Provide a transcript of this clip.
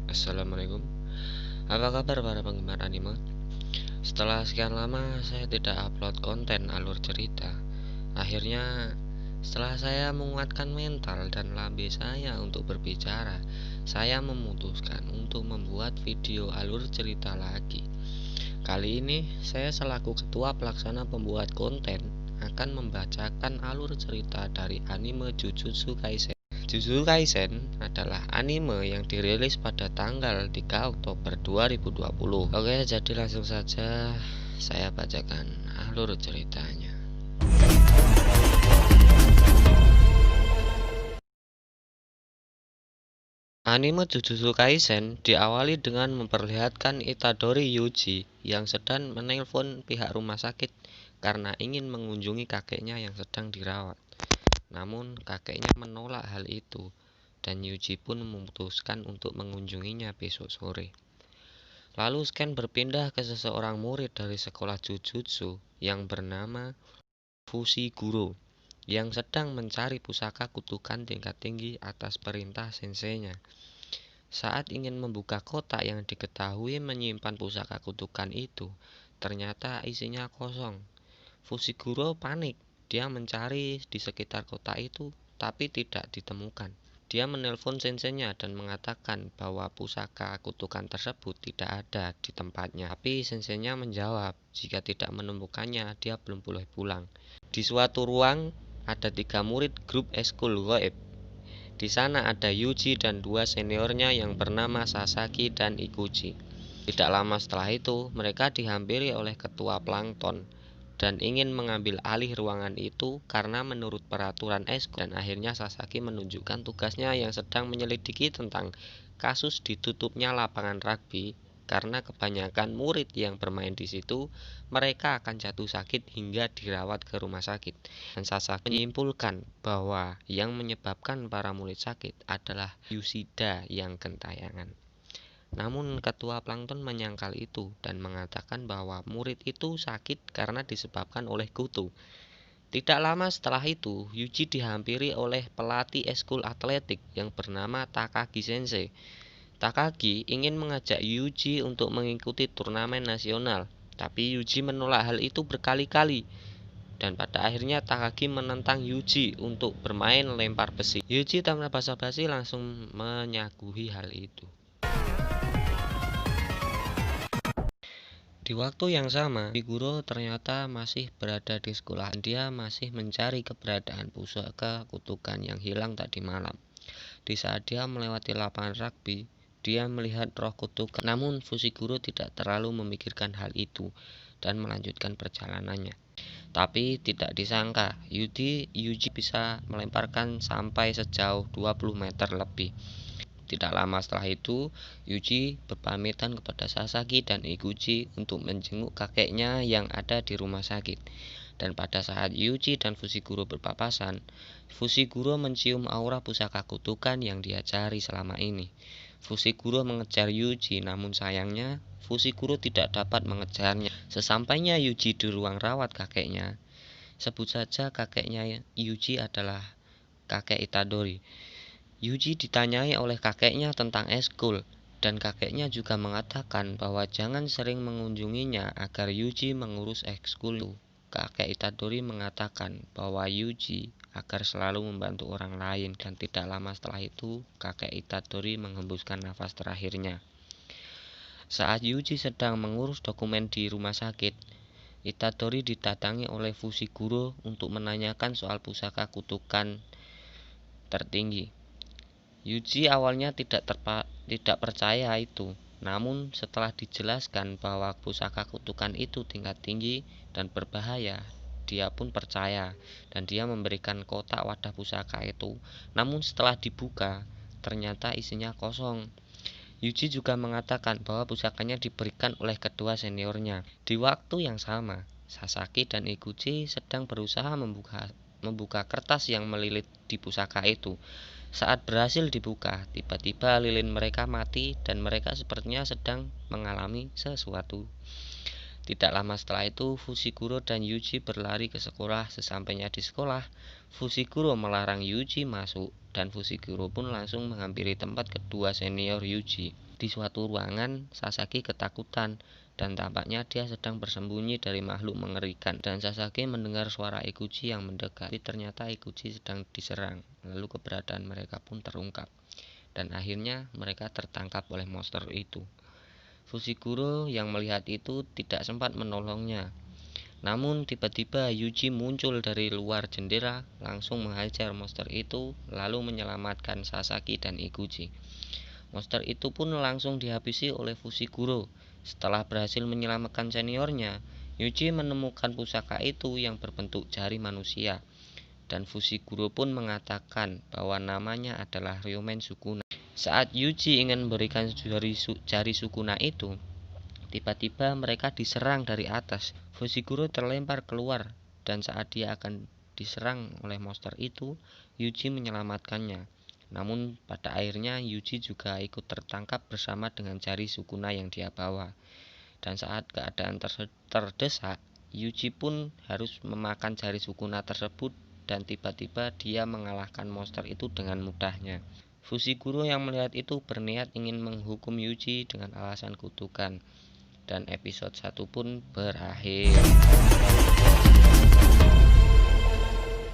Assalamualaikum. Apa kabar para penggemar anime? Setelah sekian lama saya tidak upload konten alur cerita. Akhirnya setelah saya menguatkan mental dan lambe saya untuk berbicara, saya memutuskan untuk membuat video alur cerita lagi. Kali ini saya selaku ketua pelaksana pembuat konten akan membacakan alur cerita dari anime Jujutsu Kaisen. Jujutsu Kaisen adalah anime yang dirilis pada tanggal 3 Oktober 2020. Oke, jadi langsung saja saya bacakan alur ceritanya. Anime Jujutsu Kaisen diawali dengan memperlihatkan Itadori Yuji yang sedang menelpon pihak rumah sakit karena ingin mengunjungi kakeknya yang sedang dirawat. Namun kakeknya menolak hal itu dan Yuji pun memutuskan untuk mengunjunginya besok sore. Lalu Scan berpindah ke seseorang murid dari sekolah Jujutsu yang bernama Fushiguro yang sedang mencari pusaka kutukan tingkat tinggi atas perintah senseinya. Saat ingin membuka kotak yang diketahui menyimpan pusaka kutukan itu, ternyata isinya kosong. Fushiguro panik. Dia mencari di sekitar kotak itu, tapi tidak ditemukan. Dia menelpon senseinya dan mengatakan bahwa pusaka kutukan tersebut tidak ada di tempatnya. Tapi senseinya menjawab, jika tidak menemukannya, dia belum boleh pulang. Di suatu ruang, ada 3 murid grup eskul Goib. Di sana ada Yuji dan 2 seniornya yang bernama Sasaki dan Ikuchi. Tidak lama setelah itu, mereka dihampiri oleh ketua plankton dan ingin mengambil alih ruangan itu karena menurut peraturan eskul. Dan akhirnya Sasaki menunjukkan tugasnya yang sedang menyelidiki tentang kasus ditutupnya lapangan rugby karena kebanyakan murid yang bermain di situ mereka akan jatuh sakit hingga dirawat ke rumah sakit. Dan Sasaki menyimpulkan bahwa yang menyebabkan para murid sakit adalah Yoshida yang gentayangan. Namun ketua plankton menyangkal itu dan mengatakan bahwa murid itu sakit karena disebabkan oleh kutu. Tidak lama setelah itu, Yuji dihampiri oleh pelatih eskul atletik yang bernama Takagi Sensei. Takagi ingin mengajak Yuji untuk mengikuti turnamen nasional, tapi Yuji menolak hal itu berkali-kali. Dan pada akhirnya Takagi menentang Yuji untuk bermain lempar besi. Yuji tanpa basa-basi langsung menyaguhi hal itu. Di waktu yang sama, Fushiguro ternyata masih berada di sekolah. Dia masih mencari keberadaan pusaka kutukan yang hilang tadi malam. Di saat dia melewati lapangan rugby, dia melihat roh kutukan. Namun Fushiguro tidak terlalu memikirkan hal itu dan melanjutkan perjalanannya. Tapi tidak disangka, Yuji bisa melemparkan sampai sejauh 20 meter lebih. Tidak lama setelah itu, Yuji berpamitan kepada Sasaki dan Ikuchi untuk menjenguk kakeknya yang ada di rumah sakit. Dan pada saat Yuji dan Fushiguro berpapasan, Fushiguro mencium aura pusaka kutukan yang dia cari selama ini. Fushiguro mengejar Yuji, namun sayangnya Fushiguro tidak dapat mengejarnya. Sesampainya Yuji di ruang rawat kakeknya, sebut saja kakeknya Yuji adalah kakek Itadori. Yuji ditanyai oleh kakeknya tentang eskul, dan kakeknya juga mengatakan bahwa jangan sering mengunjunginya agar Yuji mengurus ekskul itu. Kakek Itadori mengatakan bahwa Yuji agar selalu membantu orang lain, dan tidak lama setelah itu kakek Itadori menghembuskan nafas terakhirnya. Saat Yuji sedang mengurus dokumen di rumah sakit, Itadori didatangi oleh Fushiguro untuk menanyakan soal pusaka kutukan tertinggi. Yuji awalnya tidak percaya itu, namun setelah dijelaskan bahwa pusaka kutukan itu tingkat tinggi dan berbahaya, dia pun percaya dan dia memberikan kotak wadah pusaka itu. Namun setelah dibuka, ternyata isinya kosong. Yuji juga mengatakan bahwa pusakanya diberikan oleh kedua seniornya. Di waktu yang sama, Sasaki dan Ikuchi sedang berusaha membuka kertas yang melilit di pusaka itu. Saat berhasil dibuka, tiba-tiba lilin mereka mati dan mereka sepertinya sedang mengalami sesuatu. Tidak lama setelah itu, Fushiguro dan Yuji berlari ke sekolah. Sesampainya di sekolah, Fushiguro melarang Yuji masuk dan Fushiguro pun langsung menghampiri tempat kedua senior Yuji. Di suatu ruangan, Sasaki ketakutan dan tampaknya dia sedang bersembunyi dari makhluk mengerikan. Dan Sasaki mendengar suara Ikuchi yang mendekat. Tapi ternyata Ikuchi sedang diserang. Lalu keberadaan mereka pun terungkap. Dan akhirnya mereka tertangkap oleh monster itu. Fushiguro yang melihat itu tidak sempat menolongnya. Namun tiba-tiba Yuji muncul dari luar jendela, langsung menghajar monster itu, lalu menyelamatkan Sasaki dan Ikuchi. Monster itu pun langsung dihabisi oleh Fushiguro. Setelah berhasil menyelamatkan seniornya, Yuji menemukan pusaka itu yang berbentuk jari manusia. Dan Fushiguro pun mengatakan bahwa namanya adalah Ryomen Sukuna. Saat Yuji ingin memberikan jari Sukuna itu, tiba-tiba mereka diserang dari atas. Fushiguro terlempar keluar, dan saat dia akan diserang oleh monster itu, Yuji menyelamatkannya. Namun pada akhirnya Yuji juga ikut tertangkap bersama dengan jari Sukuna yang dia bawa. Dan saat keadaan terdesak, Yuji pun harus memakan jari Sukuna tersebut, dan tiba-tiba dia mengalahkan monster itu dengan mudahnya. Fushiguro yang melihat itu berniat ingin menghukum Yuji dengan alasan kutukan. Dan episode 1 pun berakhir.